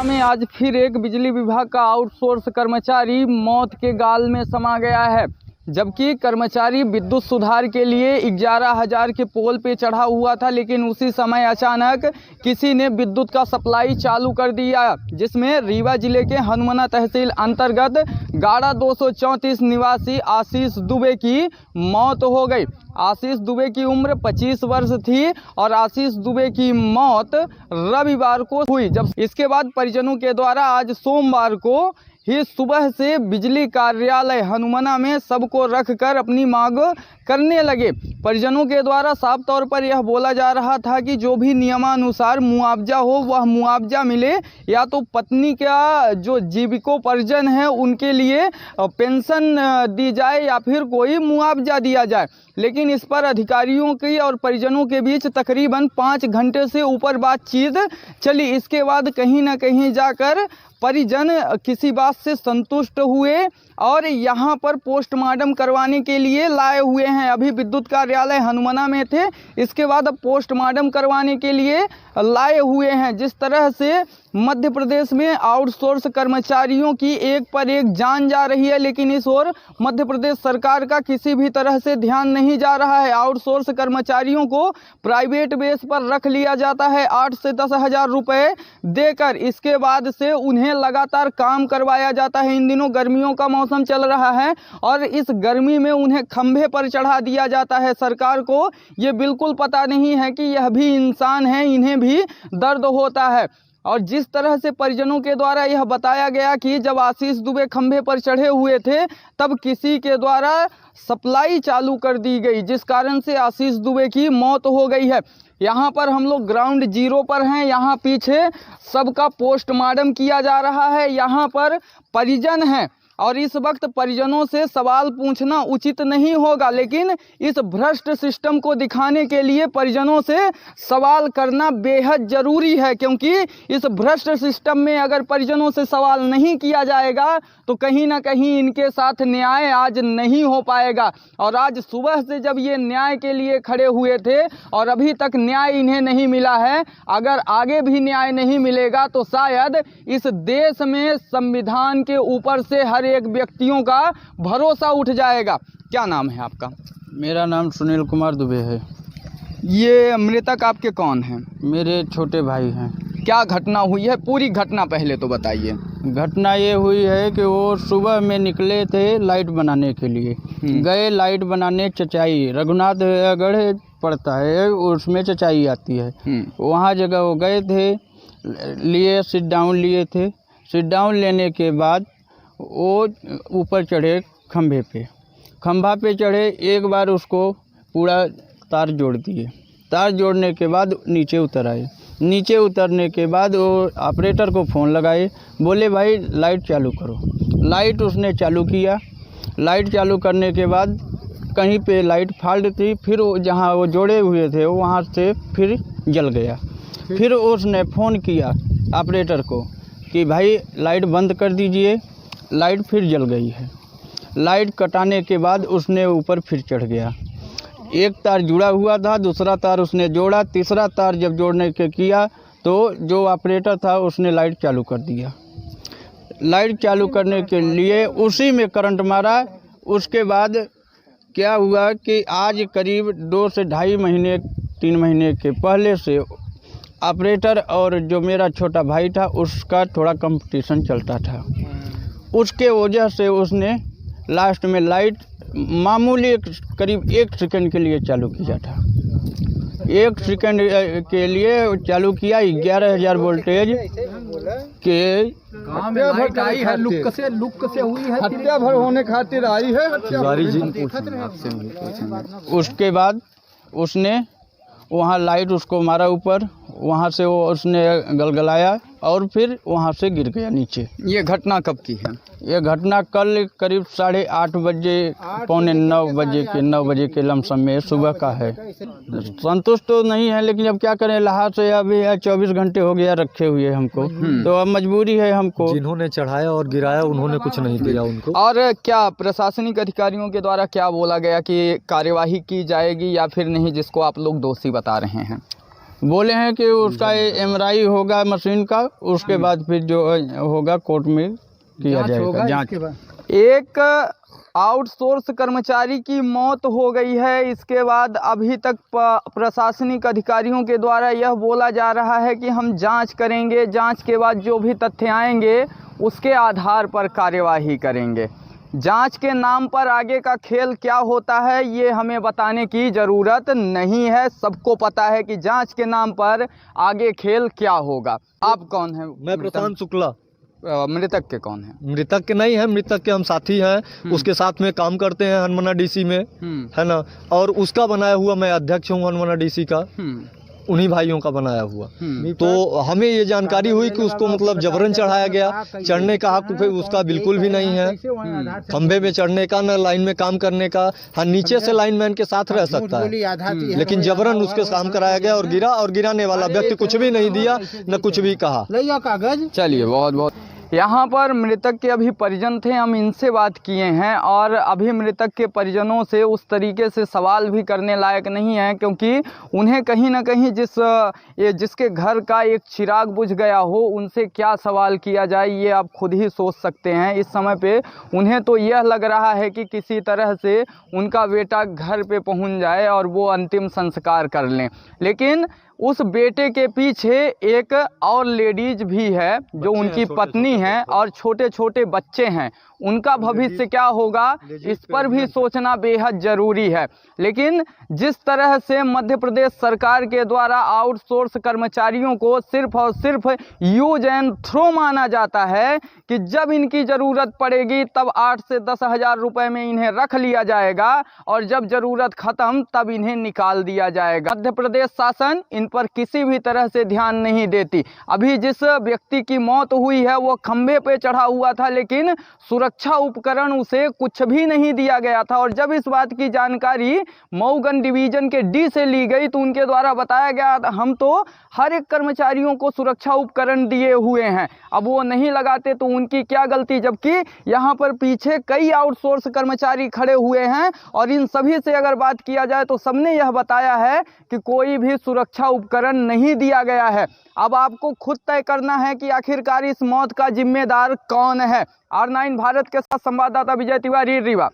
में आज फिर एक बिजली विभाग का आउटसोर्स कर्मचारी मौत के गाल में समा गया है। जबकि कर्मचारी विद्युत सुधार के लिए 11,000 के पोल पे चढ़ा हुआ था, लेकिन उसी समय अचानक किसी ने विद्युत का सप्लाई चालू कर दिया, जिसमें रीवा जिले के हनुमाना तहसील अंतर्गत गाड़ा 234 निवासी आशीष दुबे की मौत हो गई। आशीष दुबे की उम्र 25 वर्ष थी और आशीष दुबे की मौत रविवार को हुई। जब इसके बाद परिजनों के द्वारा आज सोमवार को ही सुबह से बिजली कार्यालय हनुमाना में सबको रखकर अपनी मांग करने लगे। परिजनों के द्वारा साफ तौर पर यह बोला जा रहा था कि जो भी नियमानुसार मुआवजा हो वह मुआवजा मिले, या तो पत्नी का जो जीविकोपार्जन है उनके लिए पेंशन दी जाए या फिर कोई मुआवजा दिया जाए। लेकिन इस पर अधिकारियों की और परिजनों के बीच तकरीबन 5 घंटे से ऊपर बातचीत चली। इसके बाद कहीं ना कहीं जाकर परिजन किसी बात से संतुष्ट हुए और यहाँ पर पोस्टमार्टम करवाने के लिए लाए हुए हैं। अभी विद्युत कार्यालय हनुमाना में थे, इसके बाद अब पोस्टमार्टम करवाने के लिए लाए हुए हैं। जिस तरह से मध्य प्रदेश में आउटसोर्स कर्मचारियों की एक पर एक जान जा रही है, लेकिन इस ओर मध्य प्रदेश सरकार का किसी भी तरह से ध्यान नहीं जा रहा है। आउटसोर्स कर्मचारियों को प्राइवेट बेस पर रख लिया जाता है 8 से 10 हज़ार रुपये देकर। इसके बाद से उन्हें लगातार काम करवाया जाता है। इन दिनों गर्मियों का मौसम चल रहा है और इस गर्मी में उन्हें खंभे पर चढ़ा दिया जाता है। सरकार को ये बिल्कुल पता नहीं है कि यह भी इंसान है, इन्हें भी दर्द होता है। और जिस तरह से परिजनों के द्वारा यह बताया गया कि जब आशीष दुबे खंभे पर चढ़े हुए थे तब किसी के द्वारा सप्लाई चालू कर दी गई, जिस कारण से आशीष दुबे की मौत हो गई है। यहाँ पर हम लोग ग्राउंड जीरो पर हैं। यहाँ पीछे सबका पोस्टमार्टम किया जा रहा है। यहाँ पर परिजन हैं और इस वक्त परिजनों से सवाल पूछना उचित नहीं होगा, लेकिन इस भ्रष्ट सिस्टम को दिखाने के लिए परिजनों से सवाल करना बेहद ज़रूरी है। क्योंकि इस भ्रष्ट सिस्टम में अगर परिजनों से सवाल नहीं किया जाएगा तो कहीं ना कहीं इनके साथ न्याय आज नहीं हो पाएगा। और आज सुबह से जब ये न्याय के लिए खड़े हुए थे और अभी तक न्याय इन्हें नहीं मिला है, अगर आगे भी न्याय नहीं मिलेगा तो शायद इस देश में संविधान के ऊपर से हर एक व्यक्तियों का भरोसा उठ जाएगा। क्या नाम है आपका? मेरा नाम सुनील कुमार दुबे है। ये मृतक आपके कौन हैं? मेरे छोटे भाई हैं। क्या घटना हुई है? पूरी घटना पहले तो बताइए। घटना ये हुई है कि वो सुबह में निकले थे लाइट बनाने के लिए। गए लाइट बनाने चचाई रघुनाथगढ़ पड़ता है, उसमें चचाई आती है, वहाँ जगह वो गए थे, लिए सिट डाउन लिए थे। सिट डाउन लेने के बाद वो ऊपर चढ़े खंभा पे चढ़े। एक बार उसको पूरा तार जोड़ दिए। तार जोड़ने के बाद नीचे उतर आए। नीचे उतरने के बाद वो ऑपरेटर को फ़ोन लगाए, बोले भाई लाइट चालू करो। लाइट उसने चालू किया। लाइट चालू करने के बाद कहीं पे लाइट फॉल्ट थी, फिर जहाँ वो जोड़े हुए थे वहाँ से फिर जल गया। फिर उसने फ़ोन किया ऑपरेटर को कि भाई लाइट बंद कर दीजिए। लाइट फिर जल गई है। लाइट कटाने के बाद उसने ऊपर फिर चढ़ गया। एक तार जुड़ा हुआ था, दूसरा तार उसने जोड़ा, तीसरा तार जब जोड़ने के किया तो जो ऑपरेटर था उसने लाइट चालू कर दिया। लाइट चालू करने के लिए उसी में करंट मारा। उसके बाद क्या हुआ कि आज करीब 2 से ढाई महीने 3 महीने के पहले से ऑपरेटर और जो मेरा छोटा भाई था उसका थोड़ा कंपटीशन चलता था। उसके वजह से उसने लास्ट में लाइट मामूली करीब 1 सेकंड के लिए चालू किया था। 1 सेकंड के लिए चालू किया। 11,000 वोल्टेज के लाइट आई है। लुक से हुई है, हत्या भर होने खातिर आई है। उसके बाद उसने वहाँ लाइट उसको मारा ऊपर, वहाँ से वो उसने गलगलाया और फिर वहाँ से गिर गया नीचे। ये घटना कब की है? ये घटना कल करीब 8:30 बजे, पौने 9 बजे के लमसम में सुबह का है। संतुष्ट तो नहीं है, लेकिन अब क्या करें, लहा से अभी 24 घंटे हो गया रखे हुए हमको, तो अब मजबूरी है हमको। जिन्होंने चढ़ाया और गिराया उन्होंने कुछ नहीं दिया उनको। और क्या प्रशासनिक अधिकारियों के द्वारा क्या बोला गया कि कार्यवाही की जाएगी या फिर नहीं, जिसको आप लोग दोषी बता रहे हैं? बोले हैं कि उसका एमआरआई होगा मशीन का, उसके बाद फिर जो होगा कोर्ट में किया जाएगा जांच। एक आउटसोर्स कर्मचारी की मौत हो गई है, इसके बाद अभी तक प्रशासनिक अधिकारियों के द्वारा यह बोला जा रहा है कि हम जांच करेंगे, जांच के बाद जो भी तथ्य आएंगे उसके आधार पर कार्यवाही करेंगे। जांच के नाम पर आगे का खेल क्या होता है ये हमें बताने की ज़रूरत नहीं है, सबको पता है कि जांच के नाम पर आगे खेल क्या होगा। आप कौन हैं? मैं प्रशांत शुक्ला। मृतक के कौन है? मृतक के नहीं है, मृतक के हम साथी हैं, उसके साथ में काम करते हैं हनुमाना डीसी में, है ना। और उसका बनाया हुआ मैं अध्यक्ष हूँ हनुमाना डीसी का, उन्हीं भाइयों का बनाया हुआ। तो हमें ये जानकारी हुई कि उसको मतलब जबरन चढ़ाया गया। चढ़ने का हक उसका बिल्कुल भी नहीं है, खंभे में चढ़ने का, न लाइन में काम करने का। हाँ, नीचे से लाइनमैन के साथ रह सकता है, लेकिन जबरन उसके काम कराया गया और गिरा, और गिराने वाला व्यक्ति कुछ भी नहीं दिया, न कुछ भी कहा। चलिए, बहुत बहुत। यहाँ पर मृतक के अभी परिजन थे, हम इनसे बात किए हैं और अभी मृतक के परिजनों से उस तरीके से सवाल भी करने लायक नहीं है, क्योंकि उन्हें कहीं ना कहीं जिसके घर का एक चिराग बुझ गया हो, उनसे क्या सवाल किया जाए ये आप खुद ही सोच सकते हैं। इस समय पे उन्हें तो यह लग रहा है कि किसी तरह से उनका बेटा घर पे पहुंच जाए और वो अंतिम संस्कार कर लें, लेकिन उस बेटे के पीछे एक और लेडीज भी है जो उनकी पत्नी है और छोटे छोटे बच्चे हैं, उनका भविष्य क्या होगा इस पर भी सोचना बेहद ज़रूरी है। लेकिन जिस तरह से मध्य प्रदेश सरकार के द्वारा आउटसोर्स कर्मचारियों को सिर्फ और सिर्फ यूज एंड थ्रो माना जाता है कि जब इनकी ज़रूरत पड़ेगी तब 8 से 10 हज़ार रुपये में इन्हें रख लिया जाएगा और जब ज़रूरत ख़त्म तब इन्हें निकाल दिया जाएगा। मध्य प्रदेश शासन इन पर किसी भी तरह से ध्यान नहीं देती। अभी जिस व्यक्ति की मौत हुई है वो खंभे पे चढ़ा हुआ था, लेकिन सुरक्षा उपकरण उसे कुछ भी नहीं दिया गया था। और जब इस बात की जानकारी मऊगन डिवीजन के डी से ली गई तो उनके द्वारा बताया गया हम तो हर एक कर्मचारियों को सुरक्षा उपकरण दिए हुए हैं, अब वो नहीं लगाते तो उनकी क्या गलती, जबकि यहाँ पर पीछे कई आउटसोर्स कर्मचारी खड़े हुए हैं और इन सभी से अगर बात किया जाए तो सबने यह बताया है कि कोई भी सुरक्षा उपकरण नहीं दिया गया है। अब आपको खुद तय करना है कि आखिरकार इस मौत का जिम्मेदार कौन है। R9 भारत के साथ संवाददाता विजय तिवारी, रीवा।